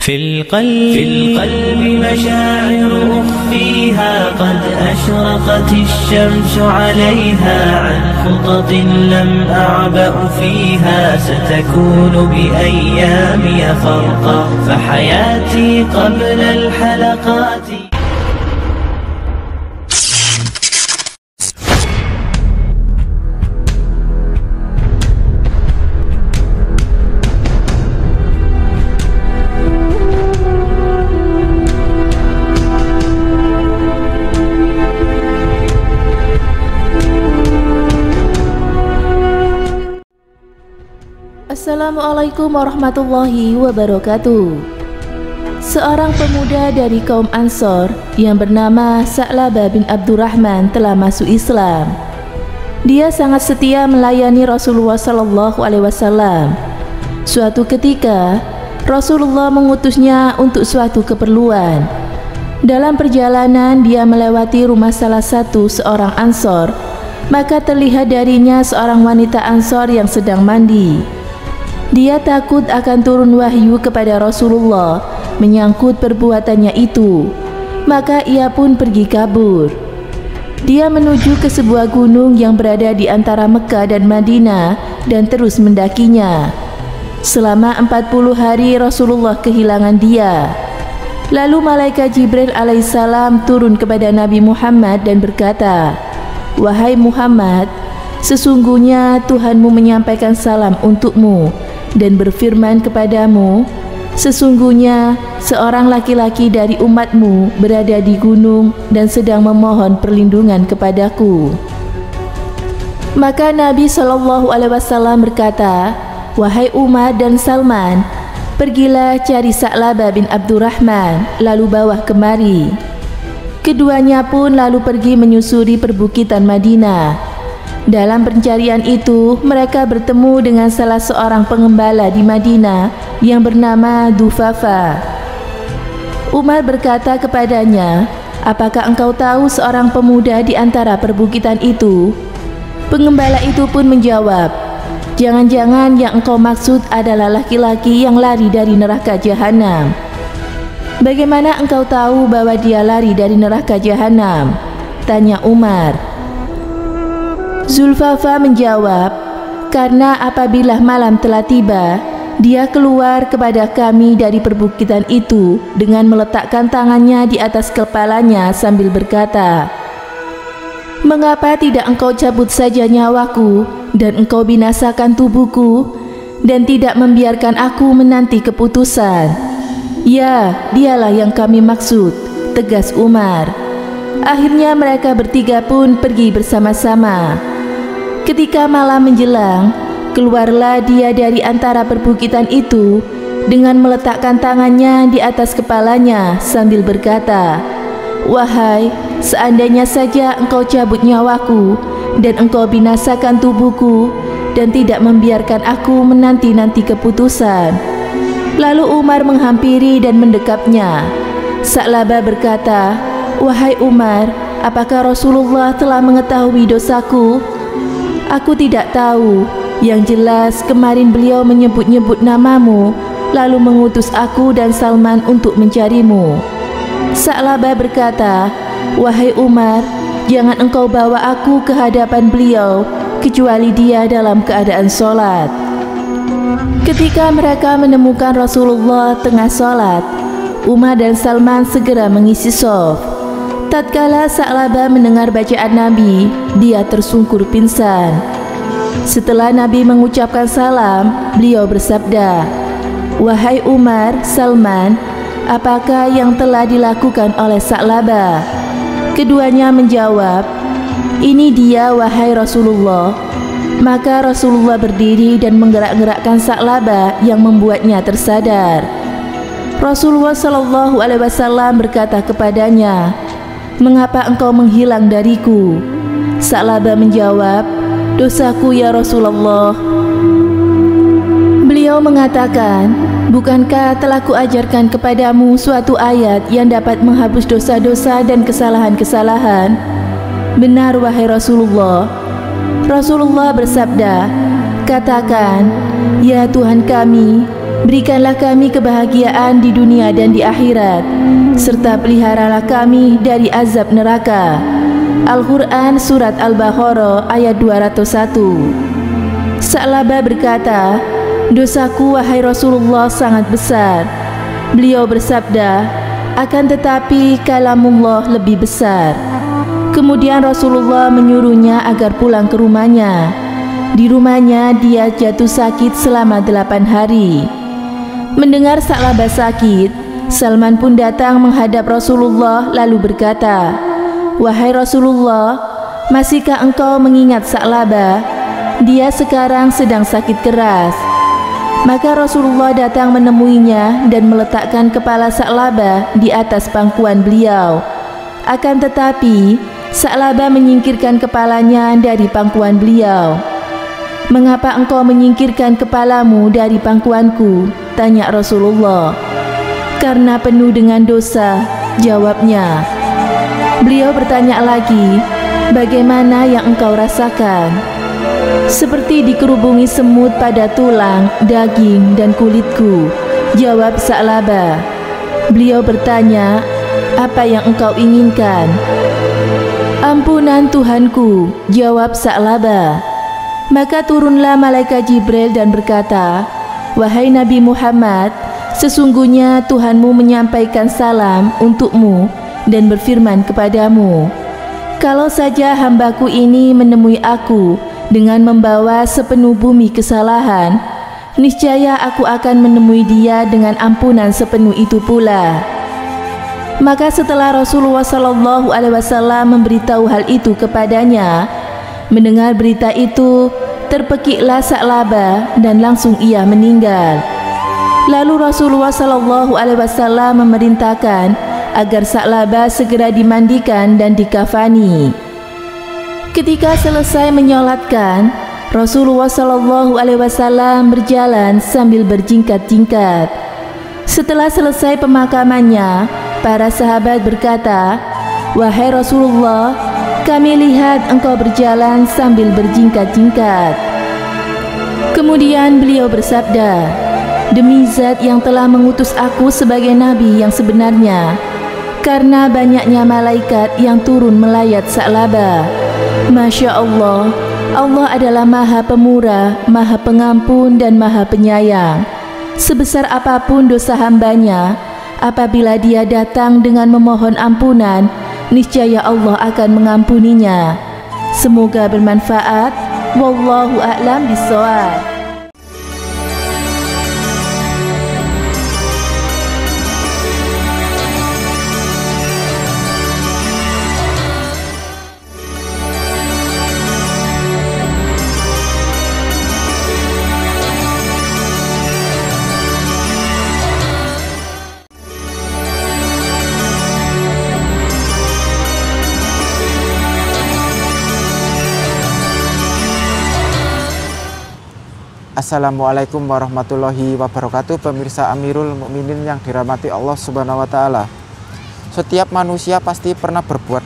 في القلب مشاعر أخفيها قد أشرقت الشمس عليها عن خطط لم أعبأ فيها ستكون بأيامي خرقا فحياتي قبل الحلقات. Assalamualaikum warahmatullahi wabarakatuh. Seorang pemuda dari kaum Ansor yang bernama Sa'labah bin Abdurrahman telah masuk Islam. Dia sangat setia melayani Rasulullah SAW. Suatu ketika, Rasulullah mengutusnya untuk suatu keperluan. Dalam perjalanan, dia melewati rumah salah satu seorang Ansor, maka terlihat darinya seorang wanita Ansor yang sedang mandi. Dia takut akan turun wahyu kepada Rasulullah menyangkut perbuatannya itu, maka ia pun pergi kabur. Dia menuju ke sebuah gunung yang berada di antara Mekah dan Madinah dan terus mendakinya. Selama 40 hari Rasulullah kehilangan dia. Lalu malaikat Jibril alaihissalam turun kepada Nabi Muhammad dan berkata, "Wahai Muhammad, sesungguhnya Tuhanmu menyampaikan salam untukmu dan berfirman kepadamu, sesungguhnya seorang laki-laki dari umatmu berada di gunung dan sedang memohon perlindungan kepadaku." Maka Nabi SAW berkata, "Wahai Umar dan Salman, pergilah cari Sa'labah bin Abdurrahman, lalu bawa kemari." Keduanya pun lalu pergi menyusuri perbukitan Madinah. Dalam pencarian itu, mereka bertemu dengan salah seorang pengembala di Madinah yang bernama Dufafa. Umar berkata kepadanya, "Apakah engkau tahu seorang pemuda di antara perbukitan itu?" Pengembala itu pun menjawab, "Jangan-jangan yang engkau maksud adalah laki-laki yang lari dari neraka jahanam." "Bagaimana engkau tahu bahwa dia lari dari neraka jahanam?" tanya Umar. Zulfafa menjawab, "Karena apabila malam telah tiba, dia keluar kepada kami dari perbukitan itu dengan meletakkan tangannya di atas kepalanya sambil berkata, 'Mengapa tidak engkau cabut saja nyawaku dan engkau binasakan tubuhku dan tidak membiarkan aku menanti keputusan?' Ya, dialah yang kami maksud," tegas Umar. Akhirnya mereka bertiga pun pergi bersama-sama. Ketika malam menjelang, keluarlah dia dari antara perbukitan itu dengan meletakkan tangannya di atas kepalanya sambil berkata, "Wahai, seandainya saja engkau cabut nyawaku dan engkau binasakan tubuhku dan tidak membiarkan aku menanti-nanti keputusan." Lalu Umar menghampiri dan mendekapnya. Sa'labah berkata, "Wahai Umar, apakah Rasulullah telah mengetahui dosaku?" "Aku tidak tahu. Yang jelas kemarin beliau menyebut-nyebut namamu, lalu mengutus aku dan Salman untuk mencarimu." Sa'labah berkata, "Wahai Umar, jangan engkau bawa aku ke hadapan beliau, kecuali dia dalam keadaan sholat." Ketika mereka menemukan Rasulullah tengah sholat, Umar dan Salman segera mengisi shaf. Tatkala Sa'labah mendengar bacaan Nabi, dia tersungkur pingsan. Setelah Nabi mengucapkan salam, beliau bersabda, "Wahai Umar, Salman, apakah yang telah dilakukan oleh Sa'labah?" Keduanya menjawab, "Ini dia, wahai Rasulullah." Maka Rasulullah berdiri dan menggerak-gerakkan Sa'labah yang membuatnya tersadar. Rasulullah SAW berkata kepadanya, "Mengapa engkau menghilang dariku?" Sa'labah menjawab, "Dosaku ya Rasulullah." Beliau mengatakan, "Bukankah telah kuajarkan kepadamu suatu ayat yang dapat menghapus dosa-dosa dan kesalahan-kesalahan?" "Benar wahai Rasulullah." Rasulullah bersabda, "Katakan, ya Tuhan kami, Berikanlah kami kebahagiaan di dunia dan di akhirat, serta peliharalah kami dari azab neraka. Al-Quran Surat Al-Baqarah ayat 201. Sa'labah berkata, "Dosaku wahai Rasulullah sangat besar." Beliau bersabda, "Akan tetapi kalamullah lebih besar." Kemudian Rasulullah menyuruhnya agar pulang ke rumahnya. Di rumahnya dia jatuh sakit selama 8 hari. Mendengar Sa'labah sakit, Salman pun datang menghadap Rasulullah lalu berkata, "Wahai Rasulullah, masihkah engkau mengingat Sa'labah? Dia sekarang sedang sakit keras." Maka Rasulullah datang menemuinya dan meletakkan kepala Sa'labah di atas pangkuan beliau. Akan tetapi Sa'labah menyingkirkan kepalanya dari pangkuan beliau. "Mengapa engkau menyingkirkan kepalamu dari pangkuanku?" tanya Rasulullah. "Karena penuh dengan dosa," jawabnya. Beliau bertanya lagi, "Bagaimana yang engkau rasakan?" "Seperti dikerubungi semut pada tulang, daging, dan kulitku," jawab Sa'labah. Beliau bertanya, "Apa yang engkau inginkan?" "Ampunan Tuhanku," jawab Sa'labah. Maka turunlah malaikat Jibril dan berkata, "Wahai Nabi Muhammad, sesungguhnya Tuhanmu menyampaikan salam untukmu dan berfirman kepadamu, 'Kalau saja hambaku ini menemui aku dengan membawa sepenuh bumi kesalahan, niscaya aku akan menemui dia dengan ampunan sepenuh itu pula.'" Maka setelah Rasulullah SAW memberitahu hal itu kepadanya, mendengar berita itu, terpekiklah Sa'labah dan langsung ia meninggal. Lalu Rasulullah SAW memerintahkan agar Sa'labah segera dimandikan dan dikafani. Ketika selesai menyolatkan, Rasulullah SAW berjalan sambil berjingkat-jingkat. Setelah selesai pemakamannya, para sahabat berkata, "Wahai Rasulullah, kami lihat engkau berjalan sambil berjingkat-jingkat." Kemudian beliau bersabda, "Demi Zat yang telah mengutus aku sebagai nabi yang sebenarnya, karena banyaknya malaikat yang turun melayat Sa'labah. Masya Allah, Allah adalah Maha Pemurah, Maha Pengampun, dan Maha Penyayang. Sebesar apapun dosa hambanya, apabila dia datang dengan memohon ampunan, niscaya Allah akan mengampuninya." Semoga bermanfaat. Wallahu a'lam bishawab. Assalamualaikum warahmatullahi wabarakatuh. Pemirsa Amirul Mukminin yang dirahmati Allah Subhanahu wa Ta'ala. Setiap manusia pasti pernah berbuat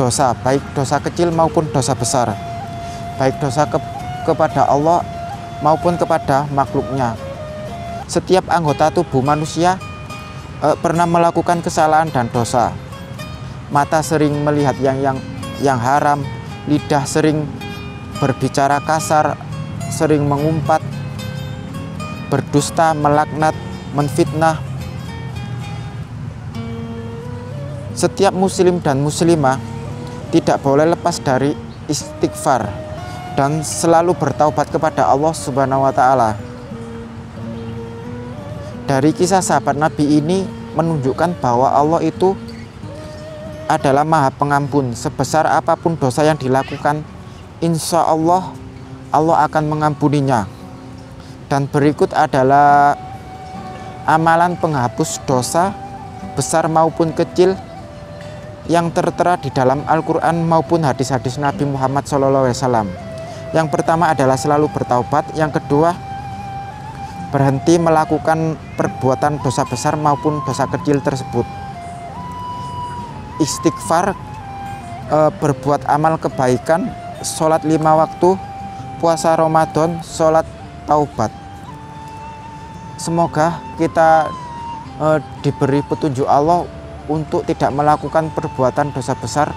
dosa, baik dosa kecil maupun dosa besar, baik dosa kepada Allah maupun kepada makhluknya. Setiap anggota tubuh manusia pernah melakukan kesalahan dan dosa. Mata sering melihat yang haram, lidah sering berbicara kasar, sering mengumpat, berdusta, melaknat, menfitnah. Setiap muslim dan muslimah tidak boleh lepas dari istighfar dan selalu bertaubat kepada Allah Subhanahu wa Ta'ala. Dari kisah sahabat Nabi ini menunjukkan bahwa Allah itu adalah Maha Pengampun. Sebesar apapun dosa yang dilakukan, insya Allah akan mengampuninya. Dan berikut adalah amalan penghapus dosa besar maupun kecil yang tertera di dalam Al-Quran maupun hadis-hadis Nabi Muhammad SAW. Yang pertama adalah selalu bertaubat. Yang kedua, berhenti melakukan perbuatan dosa besar maupun dosa kecil tersebut. Istighfar, berbuat amal kebaikan, sholat 5 waktu, puasa Ramadan, sholat taubat. Semoga kita diberi petunjuk Allah untuk tidak melakukan perbuatan dosa besar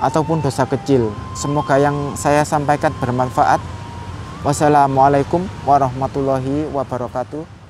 ataupun dosa kecil. Semoga yang saya sampaikan bermanfaat. Wassalamualaikum warahmatullahi wabarakatuh.